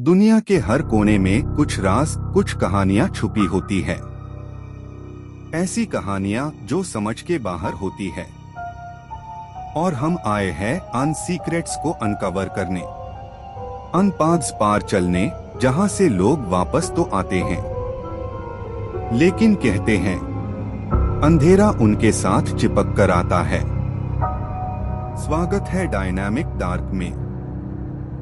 दुनिया के हर कोने में कुछ राज, कुछ कहानियां छुपी होती है। ऐसी कहानियां जो समझ के बाहर होती है। और हम आए हैं अन सीक्रेट्स को अनकवर करने, अन पाथ्स पार चलने, जहां से लोग वापस तो आते हैं, लेकिन कहते हैं अंधेरा उनके साथ चिपक कर आता है। स्वागत है डायनामिक डार्क में।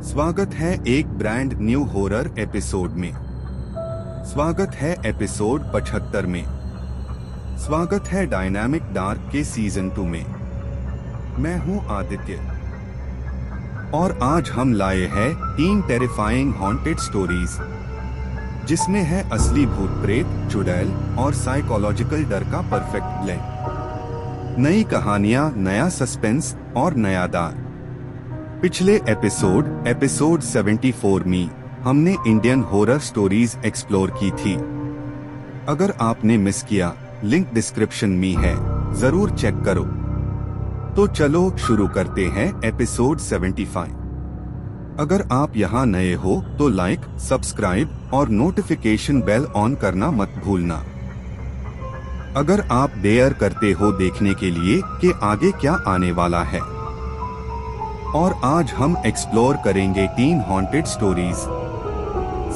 स्वागत है एक ब्रांड न्यू हॉरर एपिसोड में। स्वागत है एपिसोड 75 में। स्वागत है डायनामिक डार्क के सीजन 2 में। मैं हूं आदित्य और आज हम लाए हैं 3 टेरिफाइंग हॉन्टेड स्टोरीज, जिसमें है असली भूत प्रेत, चुड़ैल और साइकोलॉजिकल डर का परफेक्ट ब्लेंड। नई कहानियां, नया सस्पेंस और नया डर। पिछले एपिसोड 74 में हमने इंडियन हॉरर स्टोरीज एक्सप्लोर की थी। अगर आपने मिस किया, लिंक डिस्क्रिप्शन में है, जरूर चेक करो। तो चलो शुरू करते हैं एपिसोड 75। अगर आप यहाँ नए हो तो लाइक, सब्सक्राइब और नोटिफिकेशन बेल ऑन करना मत भूलना। अगर आप डेयर करते हो देखने के लिए कि आगे क्या आने वाला है। और आज हम एक्सप्लोर करेंगे 3 हॉन्टेड स्टोरीज।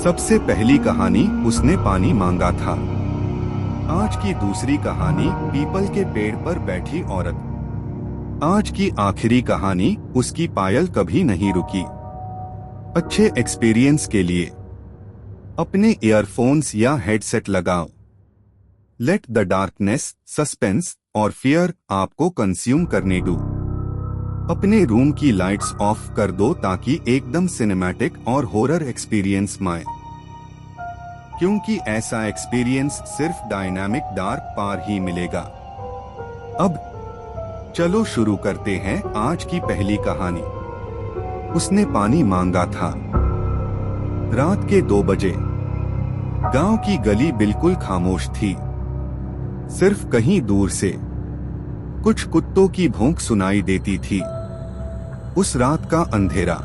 सबसे पहली कहानी, उसने पानी मांगा था। आज की दूसरी कहानी, पीपल के पेड़ पर बैठी औरत। आज की आखिरी कहानी, उसकी पायल कभी नहीं रुकी। अच्छे एक्सपीरियंस के लिए अपने ईयरफोन्स या हेडसेट लगाओ। लेट द डार्कनेस, सस्पेंस और फियर आपको कंज्यूम करने दो। अपने रूम की लाइट्स ऑफ कर दो ताकि एकदम सिनेमैटिक और हॉरर एक्सपीरियंस माए, क्योंकि ऐसा एक्सपीरियंस सिर्फ डायनामिक डार्क पार ही मिलेगा। अब चलो शुरू करते हैं आज की पहली कहानी। उसने पानी मांगा था। रात के 2 बजे गांव की गली बिल्कुल खामोश थी। सिर्फ कहीं दूर से कुछ कुत्तों की भौंक सुनाई देती थी। उस रात का अंधेरा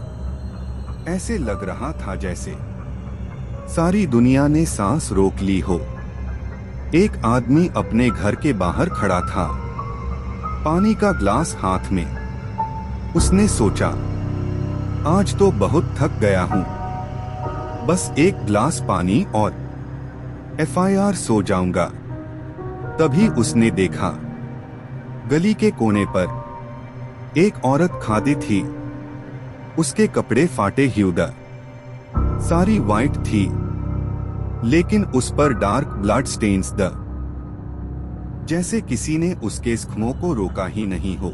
ऐसे लग रहा था जैसे सारी दुनिया ने सांस रोक ली हो। एक आदमी अपने घर के बाहर खड़ा था, पानी का ग्लास हाथ में। उसने सोचा, आज तो बहुत थक गया हूं, बस एक ग्लास पानी और FIR सो जाऊंगा। तभी उसने देखा, गली के कोने पर एक औरत खड़ी थी। उसके कपड़े फाटे हुए, सारी वाइट थी, लेकिन उस पर डार्क ब्लड स्टेन्स द, जैसे किसी ने उसके जख्मों को रोका ही नहीं हो।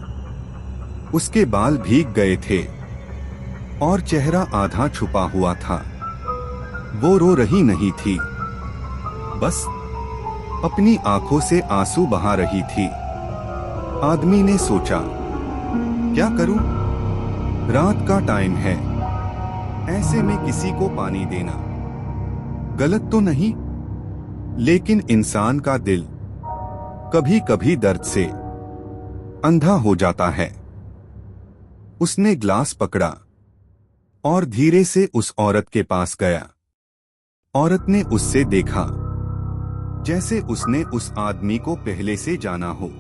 उसके बाल भीग गए थे और चेहरा आधा छुपा हुआ था। वो रो रही नहीं थी, बस अपनी आंखों से आंसू बहा रही थी। आदमी ने सोचा, क्या करूं? रात का टाइम है, ऐसे में किसी को पानी देना गलत तो नहीं। लेकिन इंसान का दिल कभी कभी दर्द से अंधा हो जाता है। उसने ग्लास पकड़ा और धीरे से उस औरत के पास गया। औरत ने उससे देखा जैसे उसने उस आदमी को पहले से जाना हो।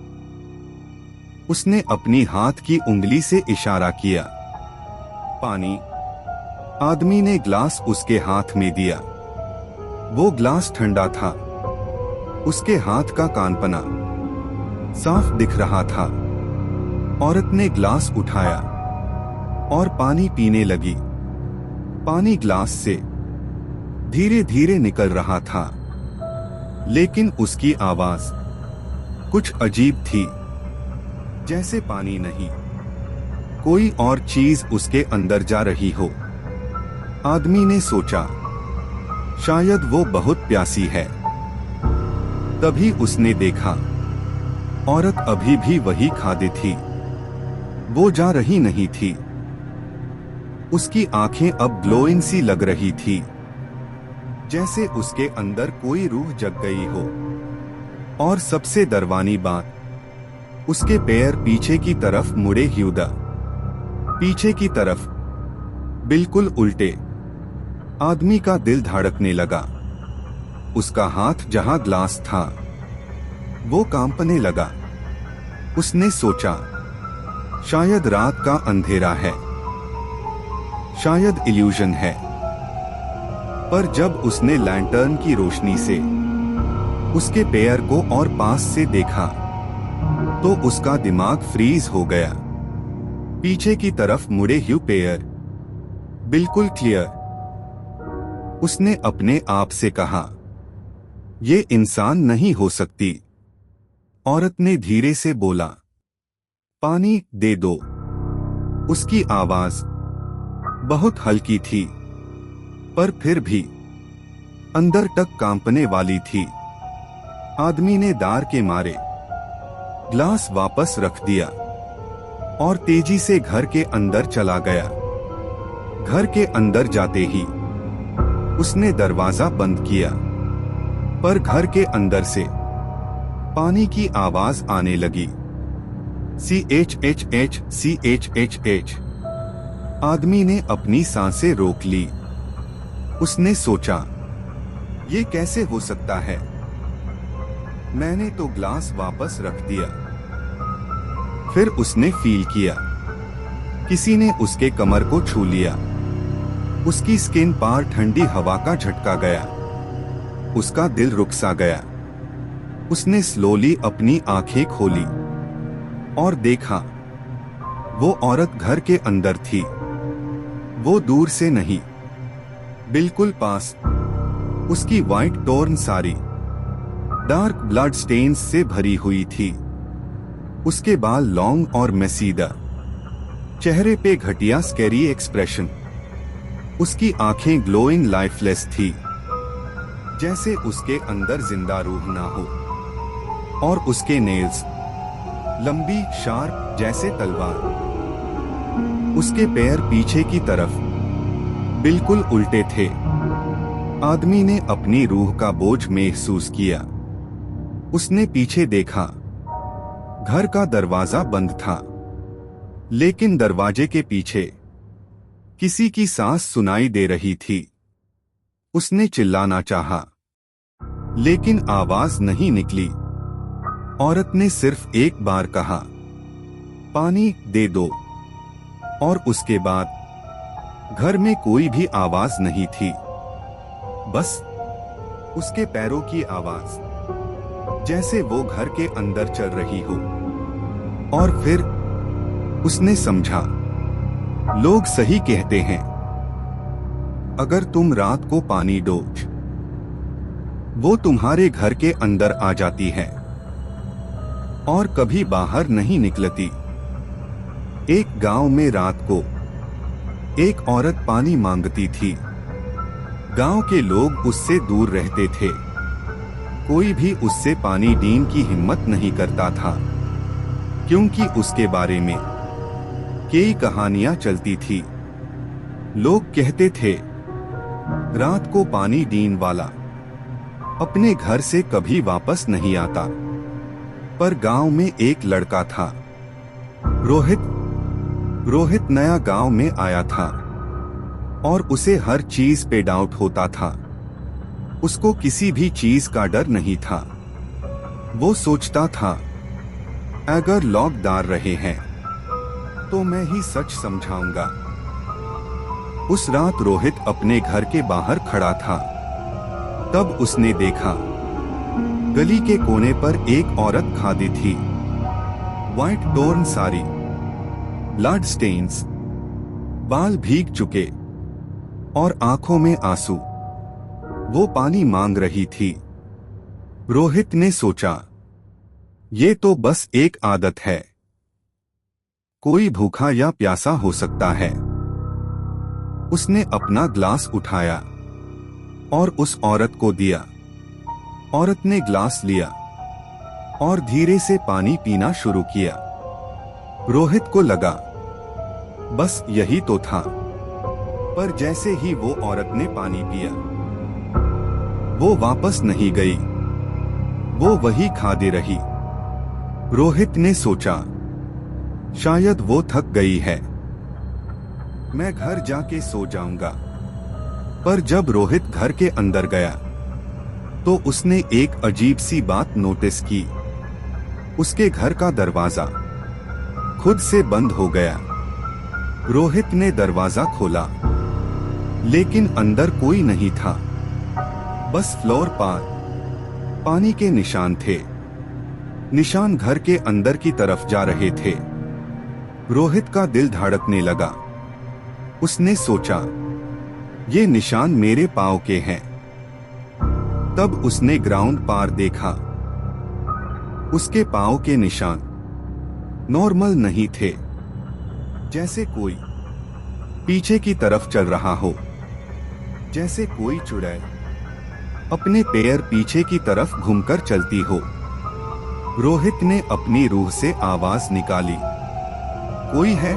उसने अपनी हाथ की उंगली से इशारा किया, पानी। आदमी ने ग्लास उसके हाथ में दिया। वो ग्लास ठंडा था। उसके हाथ का कानपना साफ दिख रहा था। औरत ने ग्लास उठाया और पानी पीने लगी। पानी ग्लास से धीरे धीरे निकल रहा था, लेकिन उसकी आवाज कुछ अजीब थी, जैसे पानी नहीं, कोई और चीज उसके अंदर जा रही हो। आदमी ने सोचा, शायद वो बहुत प्यासी है। तभी उसने देखा, औरत अभी भी वही खड़ी थी। वो जा रही नहीं थी। उसकी आंखें अब ग्लोइंग सी लग रही थी, जैसे उसके अंदर कोई रूह जग गई हो। और सबसे डरावनी बात, उसके पैर पीछे की तरफ मुड़े हुए, पीछे की तरफ, बिल्कुल उल्टे। आदमी का दिल धड़कने लगा। उसका हाथ जहां ग्लास था वो कांपने लगा। उसने सोचा, शायद रात का अंधेरा है, शायद इल्यूजन है। पर जब उसने लैंटर्न की रोशनी से उसके पैर को और पास से देखा तो उसका दिमाग फ्रीज हो गया। पीछे की तरफ मुड़े हुए पैर, बिल्कुल क्लियर। उसने अपने आप से कहा, ये इंसान नहीं हो सकती। औरत ने धीरे से बोला, पानी दे दो। उसकी आवाज बहुत हल्की थी, पर फिर भी अंदर तक कांपने वाली थी। आदमी ने दार के मारे ग्लास वापस रख दिया और तेजी से घर के अंदर चला गया। घर के अंदर जाते ही उसने दरवाजा बंद किया, पर घर के अंदर से पानी की आवाज आने लगी। CHHH CHHH। आदमी ने अपनी सांसें रोक ली। उसने सोचा, ये कैसे हो सकता है? मैंने तो ग्लास वापस रख दिया। फिर उसने फील किया, किसी ने उसके कमर को छू लिया। उसकी स्किन पर ठंडी हवा का झटका गया। उसका दिल रुक सा गया। उसने स्लोली अपनी आंखें खोली और देखा, वो औरत घर के अंदर थी। वो दूर से नहीं, बिल्कुल पास। उसकी white torn sari dark blood stains से भरी हुई थी। उसके बाल लॉन्ग और मैसीदा, चेहरे पे घटिया स्कैरी एक्सप्रेशन। उसकी आंखें ग्लोइंग लाइफलेस थी, जैसे उसके अंदर जिंदा रूह ना हो। और उसके नेल्स लंबी शार्प जैसे तलवार। उसके पैर पीछे की तरफ बिल्कुल उल्टे थे। आदमी ने अपनी रूह का बोझ महसूस किया। उसने पीछे देखा। घर का दरवाजा बंद था, लेकिन दरवाजे के पीछे किसी की सांस सुनाई दे रही थी। उसने चिल्लाना चाहा, लेकिन आवाज नहीं निकली। औरत ने सिर्फ एक बार कहा, पानी दे दो। और उसके बाद घर में कोई भी आवाज नहीं थी, बस उसके पैरों की आवाज, जैसे वो घर के अंदर चल रही हो। और फिर उसने समझा, लोग सही कहते हैं, अगर तुम रात को पानी दो, वो तुम्हारे घर के अंदर आ जाती है और कभी बाहर नहीं निकलती। एक गांव में रात को एक औरत पानी मांगती थी। गांव के लोग उससे दूर रहते थे। कोई भी उससे पानी देने की हिम्मत नहीं करता था, क्योंकि उसके बारे में कई कहानियां चलती थी। लोग कहते थे, रात को पानी देने वाला अपने घर से कभी वापस नहीं आता। पर गांव में एक लड़का था, रोहित। रोहित नया गांव में आया था और उसे हर चीज पे डाउट होता था। उसको किसी भी चीज का डर नहीं था। वो सोचता था, अगर लोग डर रहे हैं तो मैं ही सच समझाऊंगा। उस रात रोहित अपने घर के बाहर खड़ा था। तब उसने देखा, गली के कोने पर एक औरत खड़ी थी। White torn sari, blood stains, बाल भीग चुके और आंखों में आंसू। वो पानी मांग रही थी। रोहित ने सोचा, ये तो बस एक आदत है, कोई भूखा या प्यासा हो सकता है। उसने अपना ग्लास उठाया और उस औरत को दिया। औरत ने ग्लास लिया और धीरे से पानी पीना शुरू किया। रोहित को लगा, बस यही तो था। पर जैसे ही वो औरत ने पानी पिया, वो वापस नहीं गई। वो वही खादी रही। रोहित ने सोचा, शायद वो थक गई है, मैं घर जाके सो जाऊंगा। पर जब रोहित घर के अंदर गया तो उसने एक अजीब सी बात नोटिस की। उसके घर का दरवाजा खुद से बंद हो गया। रोहित ने दरवाजा खोला, लेकिन अंदर कोई नहीं था। बस फ्लोर पर पानी के निशान थे। निशान घर के अंदर की तरफ जा रहे थे। रोहित का दिल धड़कने लगा। उसने सोचा, ये निशान मेरे पांव के हैं। तब उसने ग्राउंड पार देखा। उसके पांव के निशान नॉर्मल नहीं थे, जैसे कोई पीछे की तरफ चल रहा हो, जैसे कोई चुड़ैल अपने पैर पीछे की तरफ घूमकर चलती हो। रोहित ने अपनी रूह से आवाज निकाली, कोई है?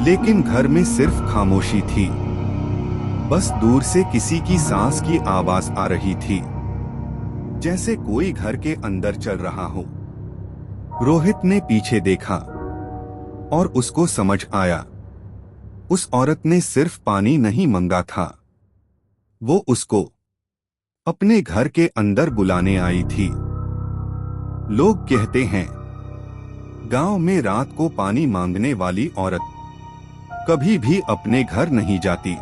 लेकिन घर में सिर्फ खामोशी थी। बस दूर से किसी की सांस की आवाज आ रही थी, जैसे कोई घर के अंदर चल रहा हो। रोहित ने पीछे देखा और उसको समझ आया, उस औरत ने सिर्फ पानी नहीं मांगा था, वो उसको अपने घर के अंदर बुलाने आई थी। लोग कहते हैं, गांव में रात को पानी मांगने वाली औरत कभी भी अपने घर नहीं जाती।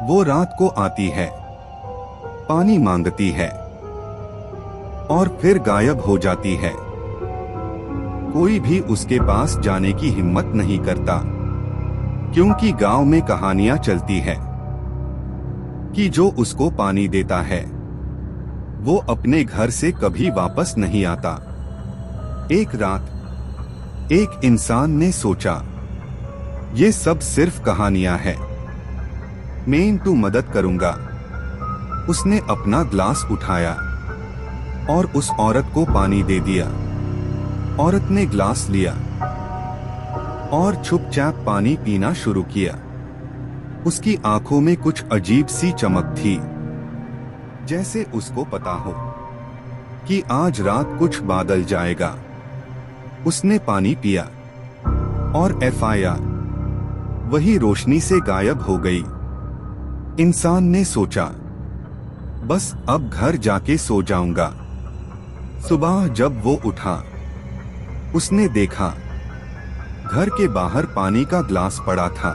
वो रात को आती है, पानी मांगती है और फिर गायब हो जाती है। कोई भी उसके पास जाने की हिम्मत नहीं करता, क्योंकि गांव में कहानियां चलती है कि जो उसको पानी देता है वो अपने घर से कभी वापस नहीं आता। एक रात एक इंसान ने सोचा, ये सब सिर्फ कहानियां हैं, मैं इनको मदद करूंगा। उसने अपना ग्लास उठाया और उस औरत को पानी दे दिया। औरत ने ग्लास लिया और चुपचाप पानी पीना शुरू किया। उसकी आंखों में कुछ अजीब सी चमक थी, जैसे उसको पता हो कि आज रात कुछ बादल जाएगा। उसने पानी पिया और FIR वही रोशनी से गायब हो गई। इंसान ने सोचा, बस अब घर जाके सो जाऊंगा। सुबह जब वो उठा, उसने देखा घर के बाहर पानी का ग्लास पड़ा था।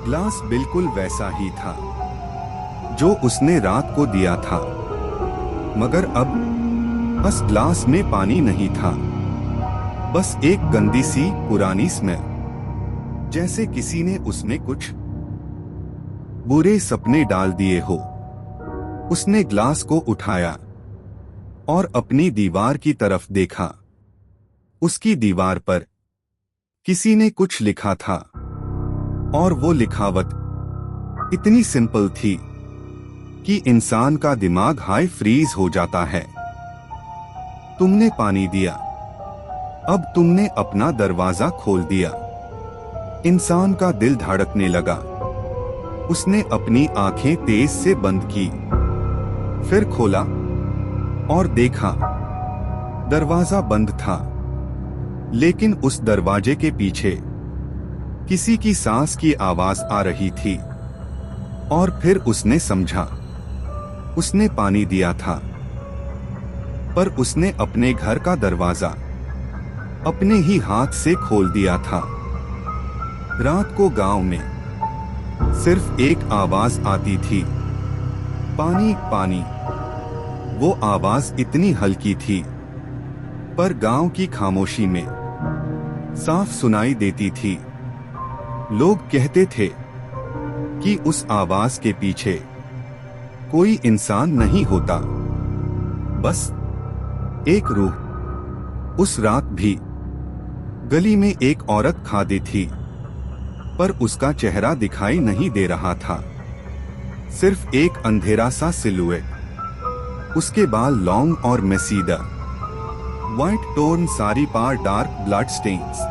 ग्लास बिल्कुल वैसा ही था जो उसने रात को दिया था, मगर अब उस ग्लास में पानी नहीं था, बस एक गंदी सी पुरानी स्मेल, जैसे किसी ने उसमें कुछ बुरे सपने डाल दिए हो। उसने ग्लास को उठाया और अपनी दीवार की तरफ देखा। उसकी दीवार पर किसी ने कुछ लिखा था और वो लिखावट इतनी सिंपल थी कि इंसान का दिमाग हाई फ्रीज हो जाता है। तुमने पानी दिया, अब तुमने अपना दरवाजा खोल दिया। इंसान का दिल धड़कने लगा। उसने अपनी आंखें तेज से बंद की, फिर खोला और देखा दरवाजा बंद था, लेकिन उस दरवाजे के पीछे किसी की सांस की आवाज आ रही थी। और फिर उसने समझा, उसने पानी दिया था, पर उसने अपने घर का दरवाजा अपने ही हाथ से खोल दिया था। रात को गांव में सिर्फ एक आवाज आती थी, पानी पानी। वो आवाज इतनी हल्की थी, पर गांव की खामोशी में साफ सुनाई देती थी। लोग कहते थे कि उस आवाज के पीछे कोई इंसान नहीं होता, बस एक रूह। उस रात भी गली में एक औरत खड़ी थी, पर उसका चेहरा दिखाई नहीं दे रहा था, सिर्फ एक अंधेरा सा सिलुएट। उसके बाल लॉन्ग और मेसीदा, व्हाइट टोन साड़ी पर डार्क ब्लड स्टेन्स,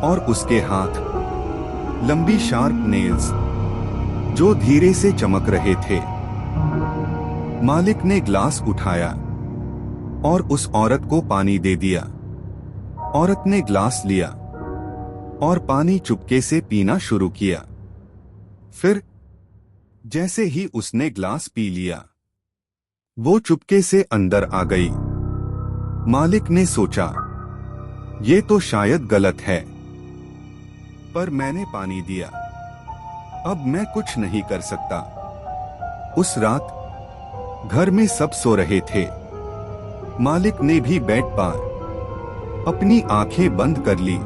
और उसके हाथ लंबी शार्प नेल्स जो धीरे से चमक रहे थे। मालिक ने ग्लास उठाया और उस औरत को पानी दे दिया। औरत ने ग्लास लिया और पानी चुपके से पीना शुरू किया। फिर जैसे ही उसने ग्लास पी लिया, वो चुपके से अंदर आ गई। मालिक ने सोचा, ये तो शायद गलत है, पर मैंने पानी दिया, अब मैं कुछ नहीं कर सकता। उस रात घर में सब सो रहे थे। मालिक ने भी बेड पर अपनी आंखें बंद कर ली,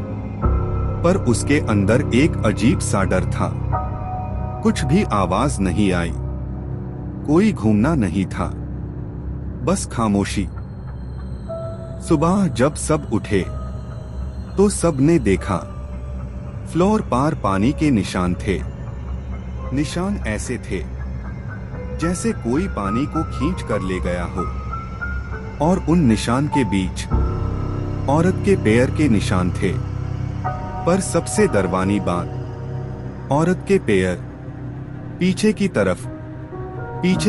पर उसके अंदर एक अजीब सा डर था। कुछ भी आवाज नहीं आई, कोई घूमना नहीं था, बस खामोशी। सुबह जब सब उठे तो सब ने देखा, फ्लोर पर पानी के निशान थे। निशान ऐसे थे जैसे कोई पानी को खींच कर ले गया हो, और उन निशान के बीच औरत के पैर के निशान थे। पर सबसे डरावनी बात, औरत के पैर पीछे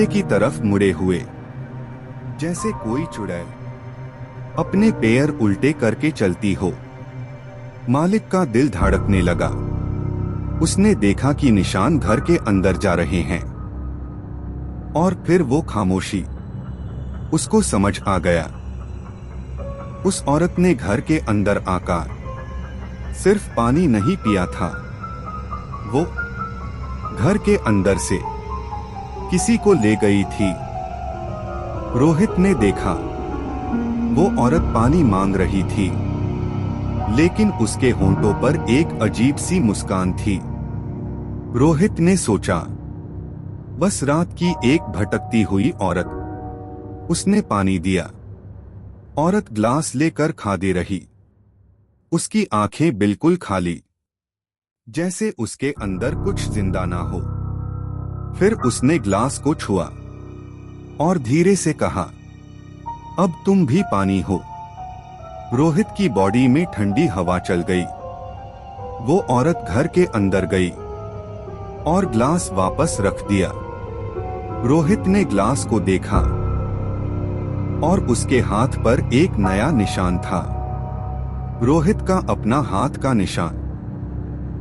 की तरफ मुड़े हुए, जैसे कोई चुड़ैल अपने पैर उल्टे करके चलती हो। मालिक का दिल धड़कने लगा। उसने देखा कि निशान घर के अंदर जा रहे हैं, और फिर वो खामोशी। उसको समझ आ गया, उस औरत ने घर के अंदर आकर सिर्फ पानी नहीं पिया था, वो घर के अंदर से किसी को ले गई थी। रोहित ने देखा, वो औरत पानी मांग रही थी, लेकिन उसके होंठों पर एक अजीब सी मुस्कान थी। रोहित ने सोचा, बस रात की एक भटकती हुई औरत। उसने पानी दिया। औरत ग्लास लेकर खाती रही, उसकी आंखें बिल्कुल खाली, जैसे उसके अंदर कुछ जिंदा ना हो। फिर उसने ग्लास को छुआ और धीरे से कहा, अब तुम भी पानी हो। रोहित की बॉडी में ठंडी हवा चल गई। वो औरत घर के अंदर गई और ग्लास वापस रख दिया। रोहित ने ग्लास को देखा और उसके हाथ पर एक नया निशान था। रोहित का अपना हाथ का निशान।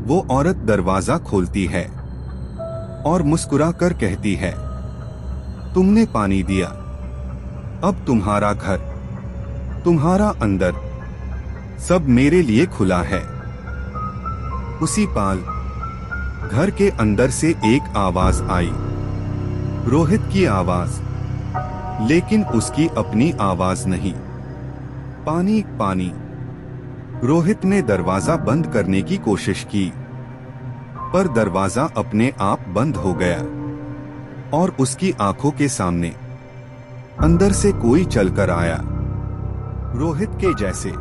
वो औरत दरवाजा खोलती है और मुस्कुराकर कहती है, तुमने पानी दिया, अब तुम्हारा घर, तुम्हारा अंदर, सब मेरे लिए खुला है। उसी पल घर के अंदर से एक आवाज आई, रोहित की आवाज, लेकिन उसकी अपनी आवाज नहीं। पानी पानी। रोहित ने दरवाजा बंद करने की कोशिश की, पर दरवाजा अपने आप बंद हो गया और उसकी आंखों के सामने अंदर से कोई चलकर आया, रोहित के जैसे,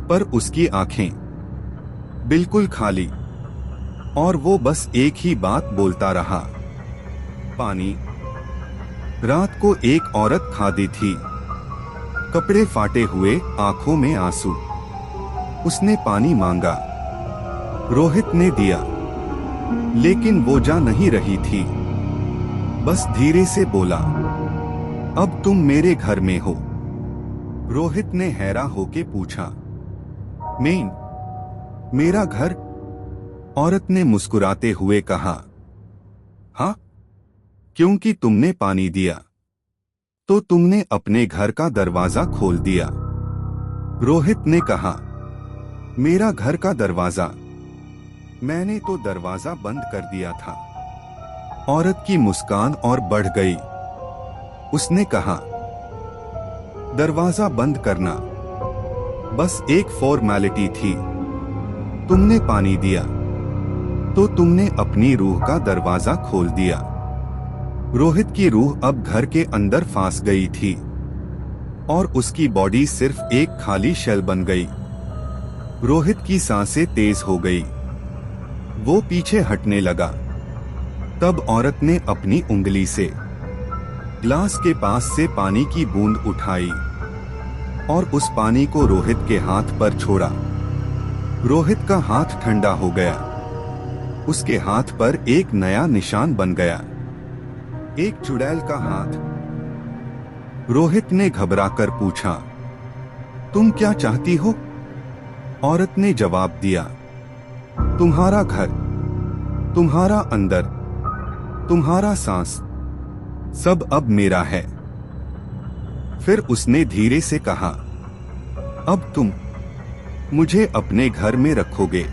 पर उसकी आंखें बिल्कुल खाली, और वो बस एक ही बात बोलता रहा, पानी। रात को एक औरत खादी थी, कपड़े फाटे हुए, आंखों में आंसू। उसने पानी मांगा, रोहित ने दिया, लेकिन वो जा नहीं रही थी। बस धीरे से बोला, अब तुम मेरे घर में हो। रोहित ने हैरान होके पूछा, मेरा घर? औरत ने मुस्कुराते हुए कहा, हाँ, क्योंकि तुमने पानी दिया तो तुमने अपने घर का दरवाजा खोल दिया। रोहित ने कहा, मेरा घर का दरवाजा? मैंने तो दरवाजा बंद कर दिया था। औरत की मुस्कान और बढ़ गई। उसने कहा, दरवाजा बंद करना बस एक फॉर्मेलिटी थी। तुमने पानी दिया तो तुमने अपनी रूह का दरवाजा खोल दिया। रोहित की रूह अब घर के अंदर फंस गई थी और उसकी बॉडी सिर्फ एक खाली शेल बन गई। रोहित की सांसें तेज हो गई, वो पीछे हटने लगा। तब औरत ने अपनी उंगली से ग्लास के पास से पानी की बूंद उठाई और उस पानी को रोहित के हाथ पर छोड़ा। रोहित का हाथ ठंडा हो गया। उसके हाथ पर एक नया निशान बन गया, एक चुड़ैल का हाथ। रोहित ने घबराकर पूछा, तुम क्या चाहती हो? औरत ने जवाब दिया, तुम्हारा घर, तुम्हारा अंदर, तुम्हारा सांस, सब अब मेरा है। फिर उसने धीरे से कहा, अब तुम मुझे अपने घर में रखोगे।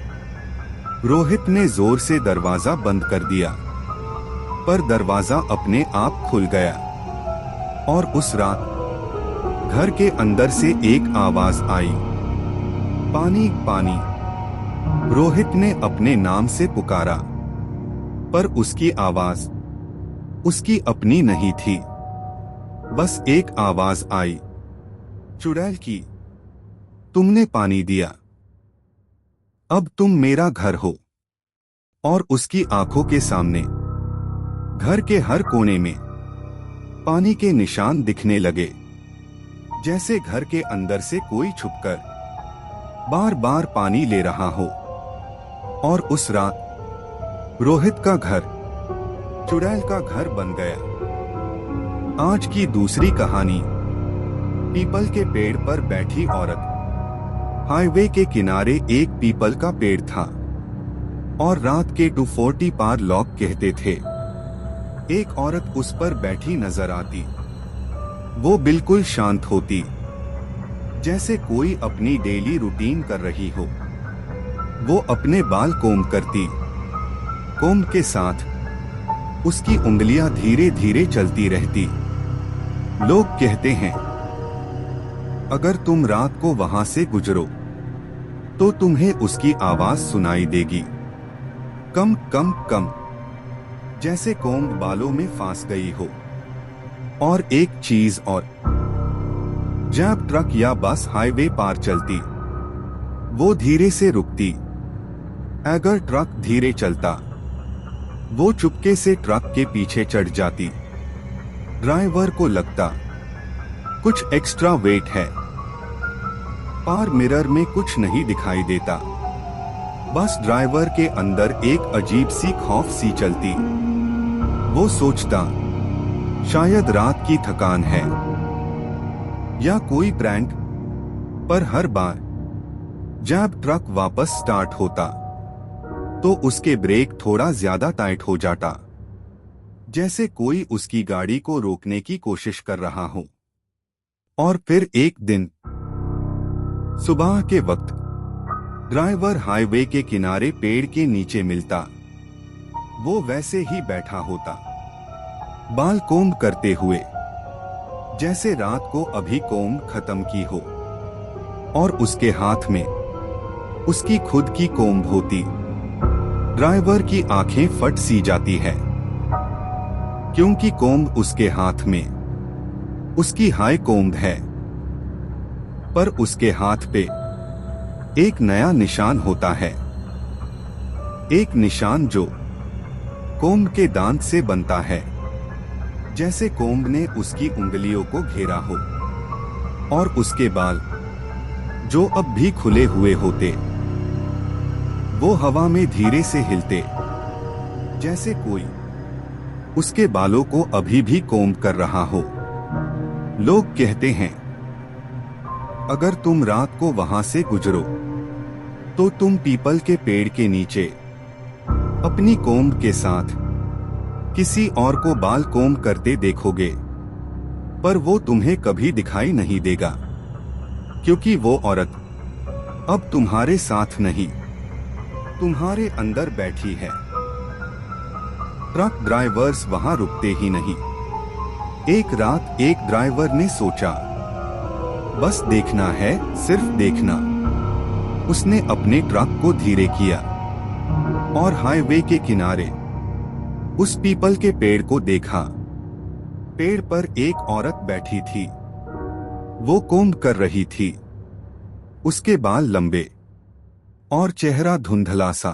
रोहित ने जोर से दरवाजा बंद कर दिया, पर दरवाजा अपने आप खुल गया और उस रात घर के अंदर से एक आवाज आई, पानी पानी। रोहित ने अपने नाम से पुकारा, पर उसकी आवाज उसकी अपनी नहीं थी। बस एक आवाज आई, चुड़ैल की, तुमने पानी दिया, अब तुम मेरा घर हो। और उसकी आंखों के सामने घर के हर कोने में पानी के निशान दिखने लगे, जैसे घर के अंदर से कोई छुपकर बार बार पानी ले रहा हो। और उस रात रोहित का घर चुड़ैल का घर बन गया। आज की दूसरी कहानी, पीपल के पेड़ पर बैठी औरत। हाईवे के किनारे एक पीपल का पेड़ था और रात के 240 पार लोग कहते थे। एक औरत उस पर बैठी नजर आती। वो बिल्कुल शांत होती, जैसे कोई अपनी डेली रूटीन कर रही हो। वो अपने बाल कोम करती, कोम के साथ उसकी उंगलियां धीरे धीरे चलती रहती। लोग कहते हैं, अगर तुम रात को वहां से गुजरो तो तुम्हें उसकी आवाज सुनाई देगी, कम कम कम, जैसे कोम्ब बालों में फांस गई हो। और एक चीज और, जब ट्रक या बस हाईवे पार चलती, वो धीरे से रुकती। अगर ट्रक धीरे चलता, वो चुपके से ट्रक के पीछे चढ़ जाती। ड्राइवर को लगता कुछ एक्स्ट्रा वेट है। पार मिरर में कुछ नहीं दिखाई देता, बस ड्राइवर के अंदर एक अजीब सी खौफ सी चलती। वो सोचता, शायद रात की थकान है या कोई प्रैंक। पर हर बार जब ट्रक वापस स्टार्ट होता तो उसके ब्रेक थोड़ा ज्यादा टाइट हो जाता, जैसे कोई उसकी गाड़ी को रोकने की कोशिश कर रहा हो। और फिर एक दिन सुबह के वक्त ड्राइवर हाईवे के किनारे पेड़ के नीचे मिलता। वो वैसे ही बैठा होता, बाल कोम्ब करते हुए, जैसे रात को अभी कोम्ब खत्म की हो। और उसके हाथ में उसकी खुद की कोम्ब होती। ड्राइवर की आंखें फट सी जाती है, क्योंकि कोम्ब उसके हाथ में उसकी हाई कोम्ब है। पर उसके हाथ पे एक नया निशान होता है, एक निशान जो कोम्ब के दांत से बनता है, जैसे कोम्ब ने उसकी उंगलियों को घेरा हो। और उसके बाल, जो अब भी खुले हुए होते, वो हवा में धीरे से हिलते, जैसे कोई उसके बालों को अभी भी कोम्ब कर रहा हो। लोग कहते हैं, अगर तुम रात को वहां से गुजरो तो तुम पीपल के पेड़ के नीचे अपनी कोम्ब के साथ किसी और को बाल कोम्ब करते देखोगे। पर वो तुम्हें कभी दिखाई नहीं देगा, क्योंकि वो औरत अब तुम्हारे साथ नहीं, तुम्हारे अंदर बैठी है। ट्रक ड्राइवर्स वहां रुकते ही नहीं। एक रात एक ड्राइवर ने सोचा, बस देखना है, सिर्फ देखना। उसने अपने ट्रक को धीरे किया और हाईवे के किनारे उस पीपल के पेड़ को देखा। पेड़ पर एक औरत बैठी थी। वो कोम्ब कर रही थी। उसके बाल लंबे और चेहरा धुंधला सा।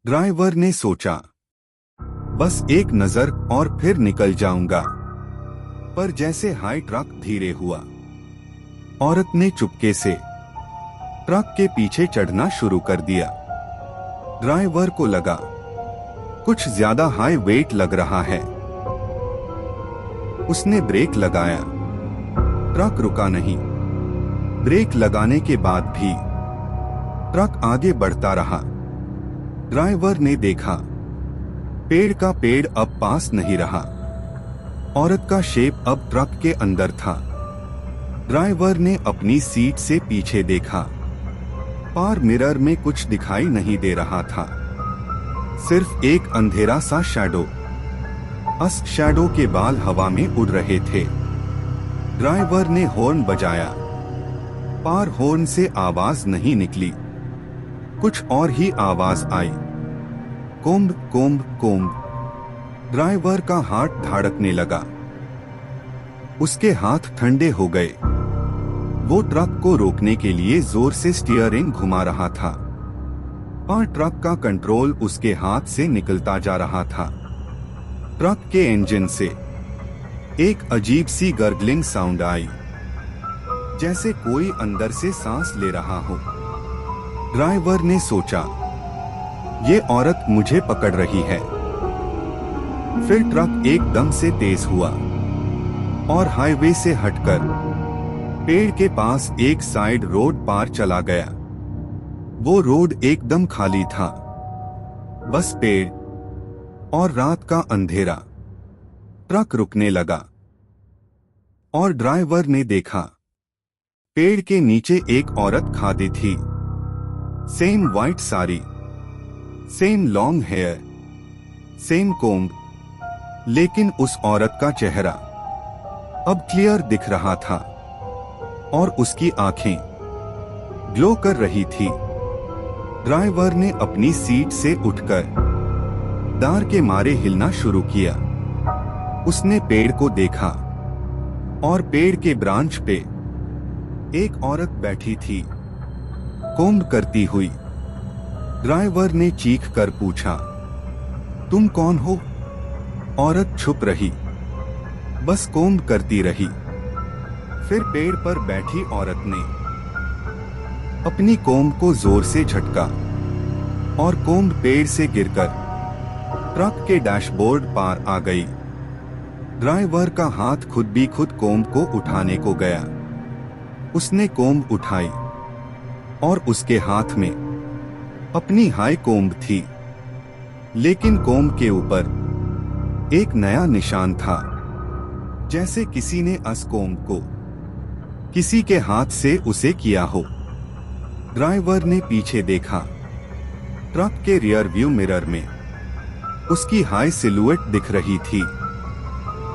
ड्राइवर ने सोचा, बस एक नजर और फिर निकल जाऊंगा। पर जैसे हाई ट्रक धीरे हुआ, औरत ने चुपके से ट्रक के पीछे चढ़ना शुरू कर दिया। ड्राइवर को लगा कुछ ज्यादा हाई वेट लग रहा है। उसने ब्रेक लगाया, ट्रक रुका नहीं। ब्रेक लगाने के बाद भी ट्रक आगे बढ़ता रहा। ड्राइवर ने देखा पेड़ का पेड़ अब पास नहीं रहा। औरत का शेप अब ट्रक के अंदर था। ड्राइवर ने अपनी सीट से पीछे देखा। पार मिरर में कुछ दिखाई नहीं दे रहा था, सिर्फ एक अंधेरा सा शैडो। उस शैडो के बाल हवा में उड़ रहे थे। ड्राइवर ने हॉर्न बजाया, पार हॉर्न से आवाज नहीं निकली। कुछ और ही आवाज आई, कोम्ब कोम्ब कोम्ब। ड्राइवर का हाथ धड़कने लगा। उसके हाथ ठंडे हो गए। वो ट्रक को रोकने के लिए जोर से स्टीयरिंग घुमा रहा था, और ट्रक का कंट्रोल उसके हाथ से निकलता जा रहा था। ट्रक के इंजन से एक अजीब सी गर्गलिंग साउंड आई, जैसे कोई अंदर से सांस ले रहा हो। ड्राइवर ने सोचा, ये औरत मुझे पकड़ रही है। फिर ट्रक एकदम से तेज हुआ और हाईवे से हटकर पेड़ के पास एक साइड रोड पार चला गया। वो रोड एकदम खाली था, बस पेड़ और रात का अंधेरा। ट्रक रुकने लगा और ड्राइवर ने देखा पेड़ के नीचे एक औरत खड़ी थी। Same white sari, same long hair, same comb, लेकिन उस औरत का चेहरा अब क्लियर दिख रहा था और उसकी आंखें ग्लो कर रही थी। ड्राइवर ने अपनी सीट से उठकर डर के मारे हिलना शुरू किया। उसने पेड़ को देखा और पेड़ के ब्रांच पे एक औरत बैठी थी, कोम्ब करती हुई। ड्राइवर ने चीख कर पूछा, तुम कौन हो? औरत छुप रही, बस कोम्ब करती रही। फिर पेड़ पर बैठी औरत ने अपनी कोम्ब को जोर से झटका और कोम्ब पेड़ से गिरकर ट्रक के डैशबोर्ड पार आ गई। ड्राइवर का हाथ खुद भी खुद कोम्ब को उठाने को गया। उसने कोम्ब उठाई और उसके हाथ में अपनी हाई कोम्ब थी, लेकिन कोम्ब के ऊपर एक नया निशान था, जैसे किसी ने उस कोम्ब को किसी के हाथ से उसे किया हो। ड्राइवर ने पीछे देखा। ट्रक के रियर व्यू मिरर में उसकी हाई सिलुएट दिख रही थी,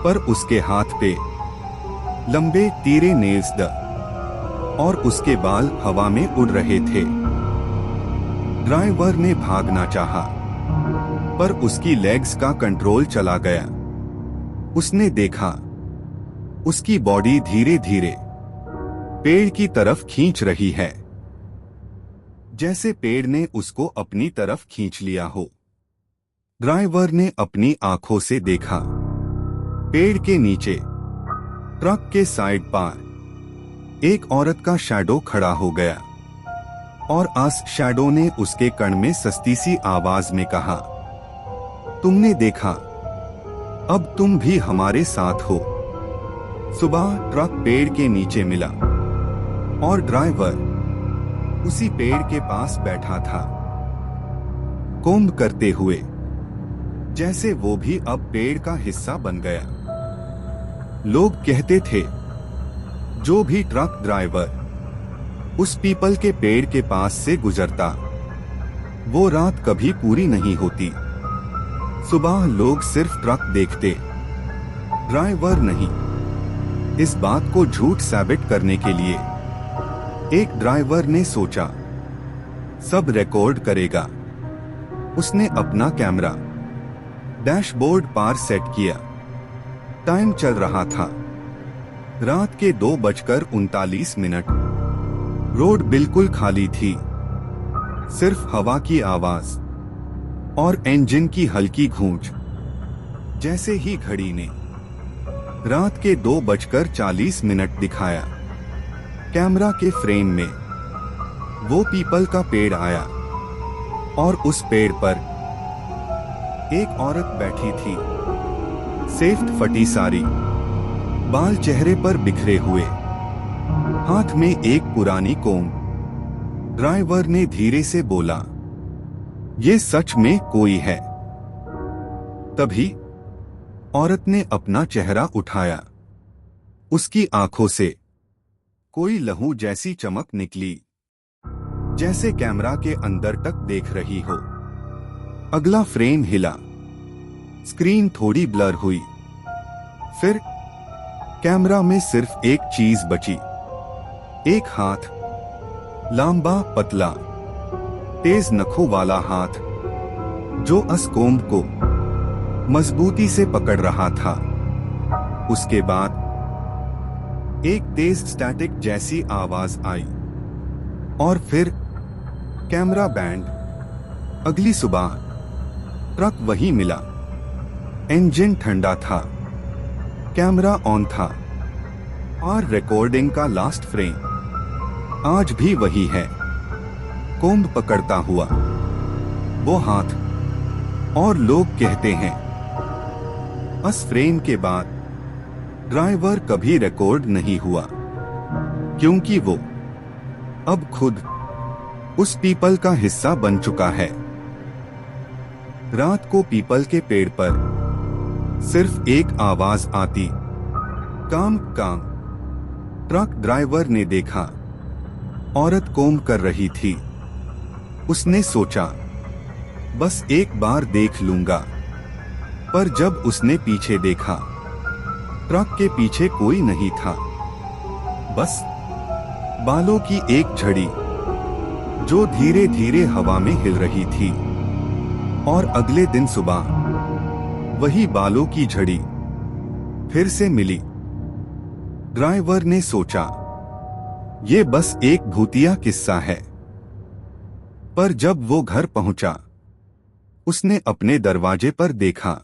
पर उसके हाथ पे लंबे तीरे नेल्स द और उसके बाल हवा में उड़ रहे थे। ड्राइवर ने भागना चाहा, पर उसकी लेग्स का कंट्रोल चला गया। उसने देखा उसकी बॉडी धीरे धीरे पेड़ की तरफ खींच रही है, जैसे पेड़ ने उसको अपनी तरफ खींच लिया हो। ड्राइवर ने अपनी आंखों से देखा पेड़ के नीचे ट्रक के साइड पर एक औरत का शैडो खड़ा हो गया, और उस शैडो ने उसके कान में सस्ती सी आवाज में कहा, तुमने देखा, अब तुम भी हमारे साथ हो। सुबह ट्रक पेड़ के नीचे मिला और ड्राइवर उसी पेड़ के पास बैठा था, कोम्ब करते हुए, जैसे वो भी अब पेड़ का हिस्सा बन गया। लोग कहते थे, जो भी ट्रक ड्राइवर उस पीपल के पेड़ के पास से गुजरता, वो रात कभी पूरी नहीं होती। सुबह लोग सिर्फ ट्रक देखते, ड्राइवर नहीं। इस बात को झूठ साबित करने के लिए एक ड्राइवर ने सोचा, सब रिकॉर्ड करेगा। उसने अपना कैमरा डैशबोर्ड पर सेट किया। टाइम चल रहा था रात के 2:39। रोड बिल्कुल खाली थी, सिर्फ हवा की आवाज और इंजन की हल्की गूंज। जैसे ही घड़ी ने रात के 2:40 दिखाया, कैमरा के फ्रेम में वो पीपल का पेड़ आया और उस पेड़ पर एक औरत बैठी थी। सेफ्ट फटी साड़ी, बाल चेहरे पर बिखरे हुए, हाथ में एक पुरानी कोम्ब। ड्राइवर ने धीरे से बोला, ये सच में कोई है। तभी औरत ने अपना चेहरा उठाया। उसकी आंखों से कोई लहू जैसी चमक निकली, जैसे कैमरा के अंदर तक देख रही हो। अगला फ्रेम हिला, स्क्रीन थोड़ी ब्लर हुई। फिर कैमरा में सिर्फ एक चीज बची, एक हाथ, लंबा पतला तेज नखों वाला हाथ, जो असकोम्ब को मजबूती से पकड़ रहा था। उसके बाद एक तेज स्टैटिक जैसी आवाज आई और फिर कैमरा बैंड। अगली सुबह ट्रक वहीं मिला। इंजन ठंडा था, कैमरा ऑन था और रिकॉर्डिंग का लास्ट फ्रेम आज भी वही है। कोम्ब पकड़ता हुआ वो हाथ। और लोग कहते हैं उस फ्रेम के बाद ड्राइवर कभी रिकॉर्ड नहीं हुआ, क्योंकि वो अब खुद उस पीपल का हिस्सा बन चुका है। रात को पीपल के पेड़ पर सिर्फ एक आवाज आती, काम काम। ट्रक ड्राइवर ने देखा, औरत कोम्ब कर रही थी। उसने सोचा बस एक बार देख लूंगा, पर जब उसने पीछे देखा, ट्रक के पीछे कोई नहीं था, बस बालों की एक झड़ी जो धीरे धीरे हवा में हिल रही थी। और अगले दिन सुबह वही बालों की झड़ी फिर से मिली। ड्राइवर ने सोचा ये बस एक भूतिया किस्सा है, पर जब वो घर पहुंचा, उसने अपने दरवाजे पर देखा।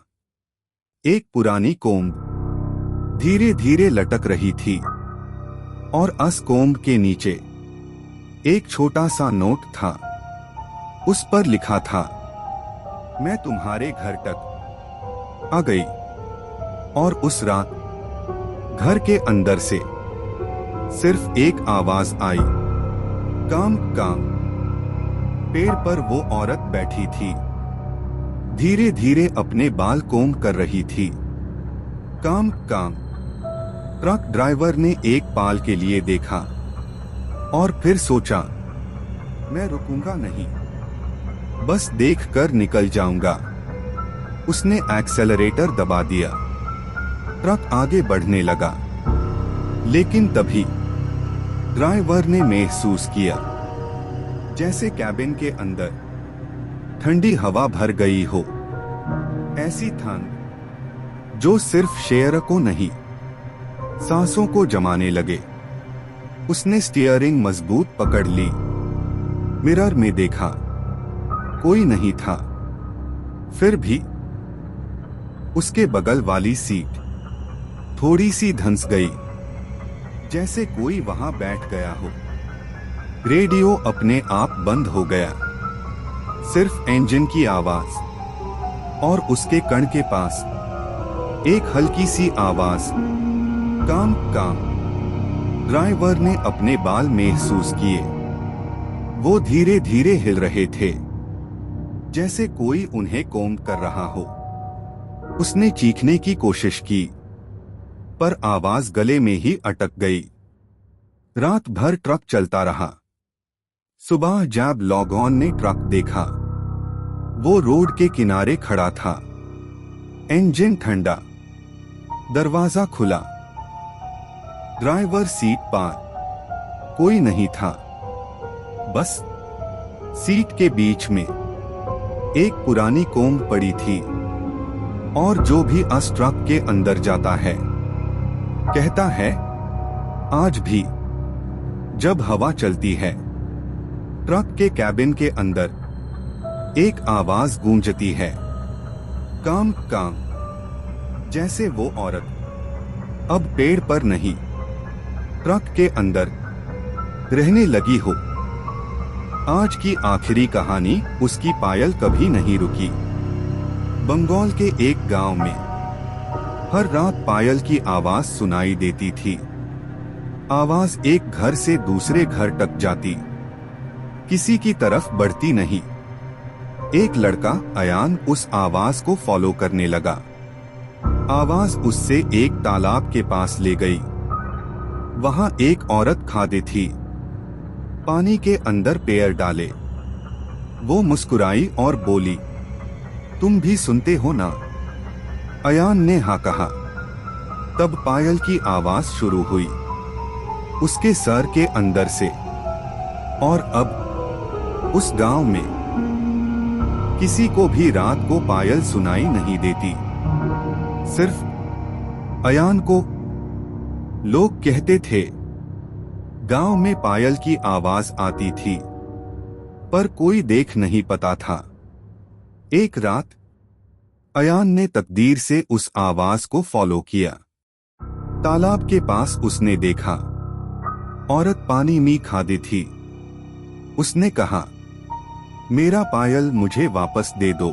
एक पुरानी कोम्ब धीरे धीरे लटक रही थी और उस कोम्ब के नीचे एक छोटा सा नोट था। उस पर लिखा था, मैं तुम्हारे घर तक आ गई। और उस रात घर के अंदर से सिर्फ एक आवाज आई, काम काम। पेड़ पर वो औरत बैठी थी, धीरे धीरे अपने बाल कोम्ब कर रही थी, काम काम। ट्रक ड्राइवर ने एक पल के लिए देखा और फिर सोचा मैं रुकूंगा नहीं, बस देखकर निकल जाऊंगा। उसने एक्सेलरेटर दबा दिया। ट्रक आगे बढ़ने लगा, लेकिन तभी ड्राइवर ने महसूस किया जैसे कैबिन के अंदर ठंडी हवा भर गई हो। ऐसी ठंड जो सिर्फ शेयर को नहीं, सांसों को जमाने लगे। उसने स्टीयरिंग मजबूत पकड़ ली। मिरर में देखा, कोई नहीं था। फिर भी उसके बगल वाली सीट थोड़ी सी धंस गई, जैसे कोई वहां बैठ गया हो। रेडियो अपने आप बंद हो गया, सिर्फ इंजन की आवाज और उसके कण के पास एक हल्की सी आवाज, काम काम। ड्राइवर ने अपने बाल महसूस किए, वो धीरे धीरे हिल रहे थे, जैसे कोई उन्हें कोम्ब कर रहा हो। उसने चीखने की कोशिश की, पर आवाज गले में ही अटक गई। रात भर ट्रक चलता रहा। सुबह जब लोगों ने ट्रक देखा, वो रोड के किनारे खड़ा था, इंजन ठंडा, दरवाजा खुला, ड्राइवर सीट पर, कोई नहीं था। बस सीट के बीच में एक पुरानी कोम्ब पड़ी थी। और जो भी उस ट्रक के अंदर जाता है, कहता है, आज भी जब हवा चलती है, ट्रक के कैबिन के अंदर एक आवाज गूंजती है, काम काम। जैसे वो औरत अब पेड़ पर नहीं, ट्रक के अंदर रहने लगी हो। आज की आखिरी कहानी, उसकी पायल कभी नहीं रुकी। बंगाल के एक गांव में हर रात पायल की आवाज सुनाई देती थी। आवाज एक घर से दूसरे घर तक जाती, किसी की तरफ बढ़ती नहीं। एक लड़का अयान उस आवाज को फॉलो करने लगा। आवाज उससे एक तालाब के पास ले गई। वहां एक औरत खादी थी। पानी के अंदर पैर डाले। वो मुस्कुराई और बोली, तुम भी सुनते हो ना? अयान ने हाँ कहा। तब पायल की आवाज शुरू हुई, उसके सर के अंदर से। और अब उस गांव में किसी को भी रात को पायल सुनाई नहीं देती, सिर्फ अयान को। लोग कहते थे गांव में पायल की आवाज आती थी, पर कोई देख नहीं पाता था। एक रात अयान ने तकदीर से उस आवाज को फॉलो किया। तालाब के पास उसने देखा औरत पानी में खादी थी। उसने कहा, मेरा पायल मुझे वापस दे दो।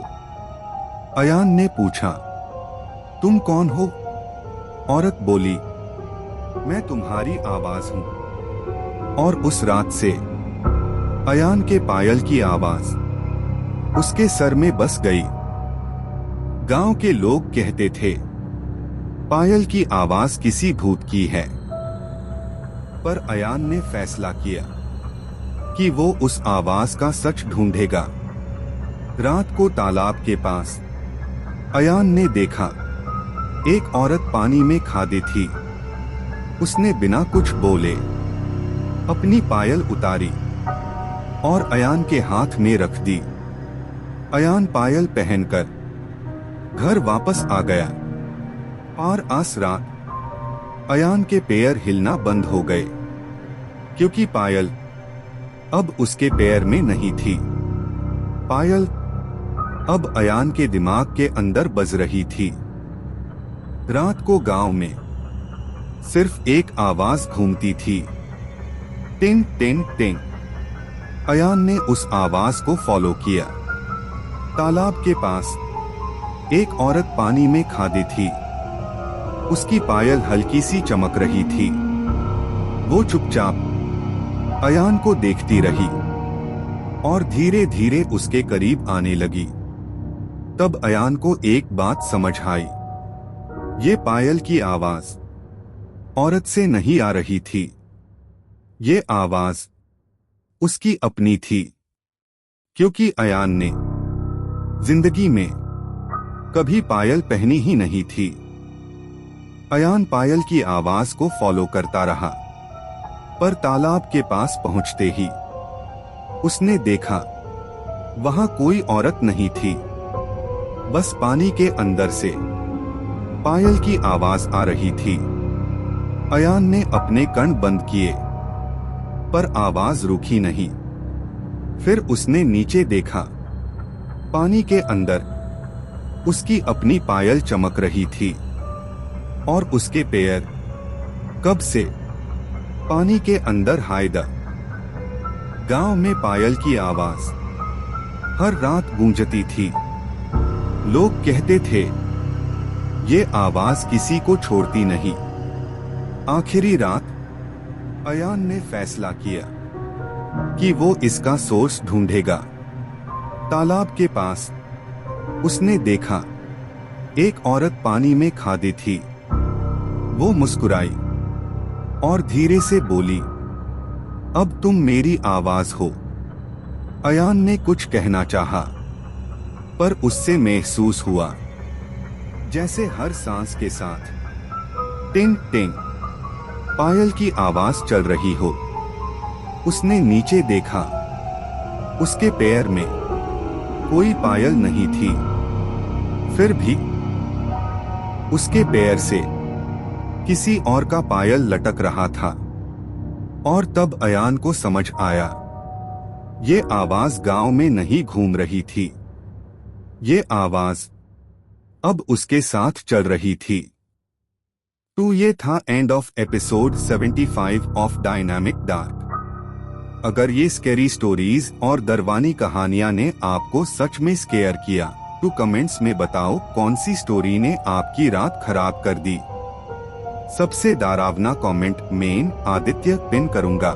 अयान ने पूछा, तुम कौन हो? औरत बोली, मैं तुम्हारी आवाज हूं। और उस रात से अयान के पायल की आवाज उसके सर में बस गई। गांव के लोग कहते थे पायल की आवाज किसी भूत की है, पर अयान ने फैसला किया कि वो उस आवाज का सच ढूंढेगा। रात को तालाब के पास अयान ने देखा एक औरत पानी में खादी थी। उसने बिना कुछ बोले अपनी पायल उतारी और अयान के हाथ में रख दी। अयान पायल पहनकर घर वापस आ गया। और आस रात अयान के पैर हिलना बंद हो गए, क्योंकि पायल अब उसके पैर में नहीं थी। पायल अब अयान के दिमाग के अंदर बज रही थी। रात को गांव में सिर्फ एक आवाज घूमती थी, टिंग टिंग टिंग। अयान ने उस आवाज को फॉलो किया। तालाब के पास एक औरत पानी में खादी थी। उसकी पायल हल्की सी चमक रही थी। वो चुपचाप अयान को देखती रही और धीरे धीरे उसके करीब आने लगी। तब अयान को एक बात समझ आई, ये पायल की आवाज औरत से नहीं आ रही थी। ये आवाज उसकी अपनी थी, क्योंकि अयान ने जिंदगी में कभी पायल पहनी ही नहीं थी। अयान पायल की आवाज को फॉलो करता रहा, पर तालाब के पास पहुंचते ही उसने देखा वहां कोई औरत नहीं थी। बस पानी के अंदर से पायल की आवाज आ रही थी। अयान ने अपने कान बंद किए, पर आवाज रुकी नहीं। फिर उसने नीचे देखा, पानी के अंदर उसकी अपनी पायल चमक रही थी और उसके पैर कब से पानी के अंदर हायदा। गांव में पायल की आवाज हर रात गूंजती थी। लोग कहते थे ये आवाज किसी को छोड़ती नहीं। आखिरी रात अयान ने फैसला किया कि वो इसका सोर्स ढूंढेगा। तालाब के पास उसने देखा एक औरत पानी में खादी थी। वो मुस्कुराई और धीरे से बोली, अब तुम मेरी आवाज हो। अयान ने कुछ कहना चाहा, पर उससे महसूस हुआ जैसे हर सांस के साथ टिंग टिंग पायल की आवाज चल रही हो। उसने नीचे देखा, उसके पैर में कोई पायल नहीं थी। फिर भी उसके पैर से किसी और का पायल लटक रहा था। और तब अयान को समझ आया, ये आवाज गांव में नहीं घूम रही थी। ये आवाज अब उसके साथ चल रही थी। तो ये था end of episode 75 of dynamic dark. अगर ये स्कैरी स्टोरीज और दरवानी कहानियां ने आपको सच में स्केयर किया, तो कमेंट्स में बताओ कौन सी स्टोरी ने आपकी रात खराब कर दी। सबसे डरावना कमेंट मेन आदित्य पिन करूंगा।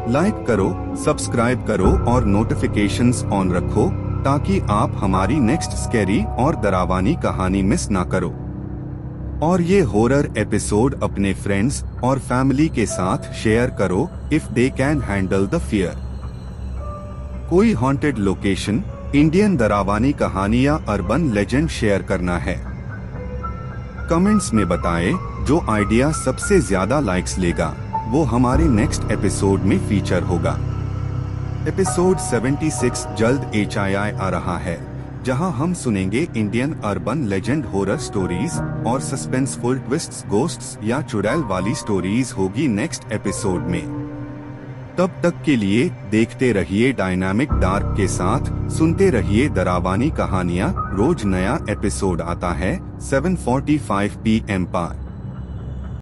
लाइक करो, सब्सक्राइब करो और नोटिफिकेशंस ऑन रखो ताकि आप हमारी नेक्स्ट स्कैरी और डरावनी कहानी मिस ना करो। और ये हॉरर एपिसोड अपने फ्रेंड्स और फैमिली के साथ शेयर करो if they can handle the fear. कोई हॉन्टेड लोकेशन, इंडियन डरावनी कहानी या अर्बन लेजेंड शेयर करना है? कमेंट्स में बताएं। जो आइडिया सबसे ज्यादा लाइक्स लेगा वो हमारे नेक्स्ट एपिसोड में फीचर होगा। एपिसोड 76 जल्द HII आ रहा है, जहां हम सुनेंगे Indian urban legend horror stories और सस्पेंसफुल ट्विस्ट्स, गोस्ट्स या चुड़ैल वाली स्टोरीज होगी नेक्स्ट एपिसोड में। तब तक के लिए देखते रहिए डायनामिक डार्क के साथ, सुनते रहिए डरावनी कहानियाँ। रोज नया एपिसोड आता है 7:45 PM पर।